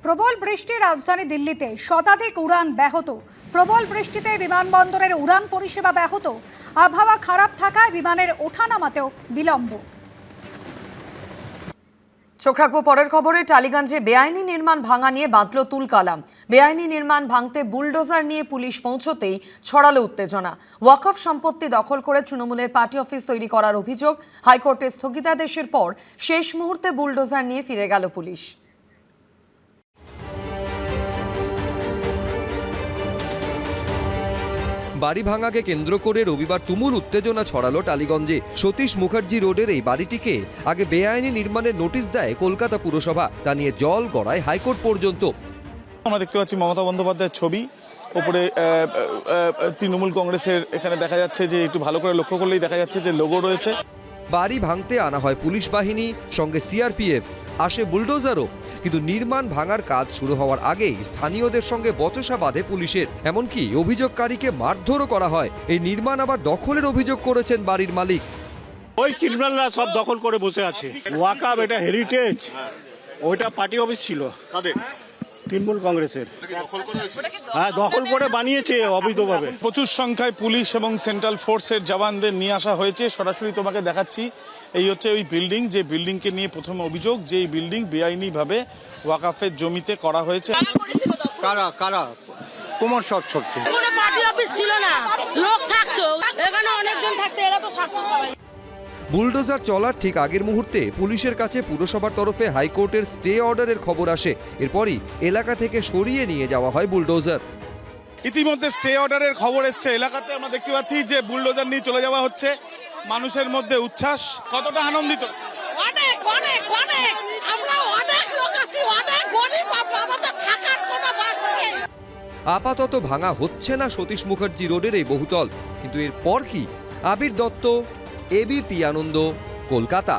প্রবল বৃষ্টি রাজধানী দিল্লিতে শতাধিক উড়ান ব্যাহত। প্রবল বৃষ্টিতে বিমানবন্দরের উড়ান পরিষেবা ব্যাহত। আবহাওয়া খারাপ থাকায় বিমানের ওঠানামাতেও বিলম্ব। চোখ রাখবো পরের খবরে। টালিগঞ্জে বেআইনি নির্মাণ ভাঙা নিয়ে বাঁধল তুলকালাম। বেআইনি নির্মাণ ভাঙতে বুলডোজার নিয়ে পুলিশ পৌঁছতেই ছড়ালো উত্তেজনা। ওয়াকফ সম্পত্তি দখল করে তৃণমূলের পার্টি অফিস তৈরি করার অভিযোগ। হাইকোর্টের স্থগিতাদেশের পর শেষ মুহূর্তে বুলডোজার নিয়ে ফিরে গেল পুলিশ। বাড়ি ভাঙাকে কেন্দ্র করে রবিবার তুমুল উত্তেজনা ছড়ালো টালিগঞ্জে। সতীশ মুখার্জি রোডের এই বাড়িটিকে আগে বেআইনি নির্মাণের নোটিশ দেয় কলকাতা পুরসভা। তা নিয়ে জল গড়ায় হাইকোর্ট পর্যন্ত। আমরা দেখতে পাচ্ছি মমতা বন্দ্যোপাধ্যায়ের ছবি, ওপরে তৃণমূল কংগ্রেসের এখানে দেখা যাচ্ছে যে একটু ভালো করে লক্ষ্য করলেই দেখা যাচ্ছে যে লোগো রয়েছে। বাড়ি ভাঙতে আনা হয় পুলিশ বাহিনী, সঙ্গে সিআরপিএফ, আসে বুলডোজারও। কিন্তু নির্মাণ ভাঙার কাজ শুরু হওয়ার আগেই স্থানীয়দের সঙ্গে বচসা বাঁধে পুলিশের। এমনকি অভিযোগকারীকে মারধরও করা হয়। এই নির্মাণ আবার দখলের অভিযোগ করেছেন বাড়ির মালিক। ওই ক্রিমিনালরা সব দখল করে বসে আছে। ওয়াকফ এটা হেরিটেজ, ওইটা পার্টি অফিস ছিল তৃণমূল কংগ্রেসের। হ্যাঁ, দখল করে বানিয়েছে অবৈধভাবে। প্রচুর সংখ্যায় পুলিশ এবং সেন্ট্রাল ফোর্সের জওয়ানদের নিয়ে আসা হয়েছে। সরাসরি তোমাকে দেখাচ্ছি, এই হচ্ছে ওই বিল্ডিং, যে বিল্ডিংকে নিয়ে প্রথম অভিযোগ যে এই বিল্ডিং বেআইনিভাবে ওয়াকফের জমিতে করা হয়েছে। কারা কারা কুমার সব ছড়ছে। কোনো পার্টি অফিস ছিল না, লোক থাকতো এখানে, অনেকজন থাকতো, এরা তো থাকতো সবাই। বুলডোজার চলার ঠিক আগের মুহূর্তে পুলিশের কাছে পুরসভার তরফে হাইকোর্টের স্টে অর্ডারের খবর আসে। এরপরই এলাকা থেকে সরিয়ে নিয়ে যাওয়া হয় বুলডোজার। ইতিমধ্যে স্টে অর্ডারের খবর এসছে এলাকাতে। আমরা দেখতে পাচ্ছি যে বুলডোজার নিয়ে চলে যাওয়া হচ্ছে। মানুষের মধ্যে উচ্ছ্বাস। কতটা আনন্দিত? অনেক অনেক অনেক, আমরা অনেক লোক আছি, অনেক গরিব, আমাদের থাকার কোনো বাস নেই। আপাতত ভাঙা হচ্ছে না সতীশ মুখার্জি রোডের এই বহুতল। কিন্তু এরপর কি? আবির দত্ত, এবিপি আনন্দ, কলকাতা।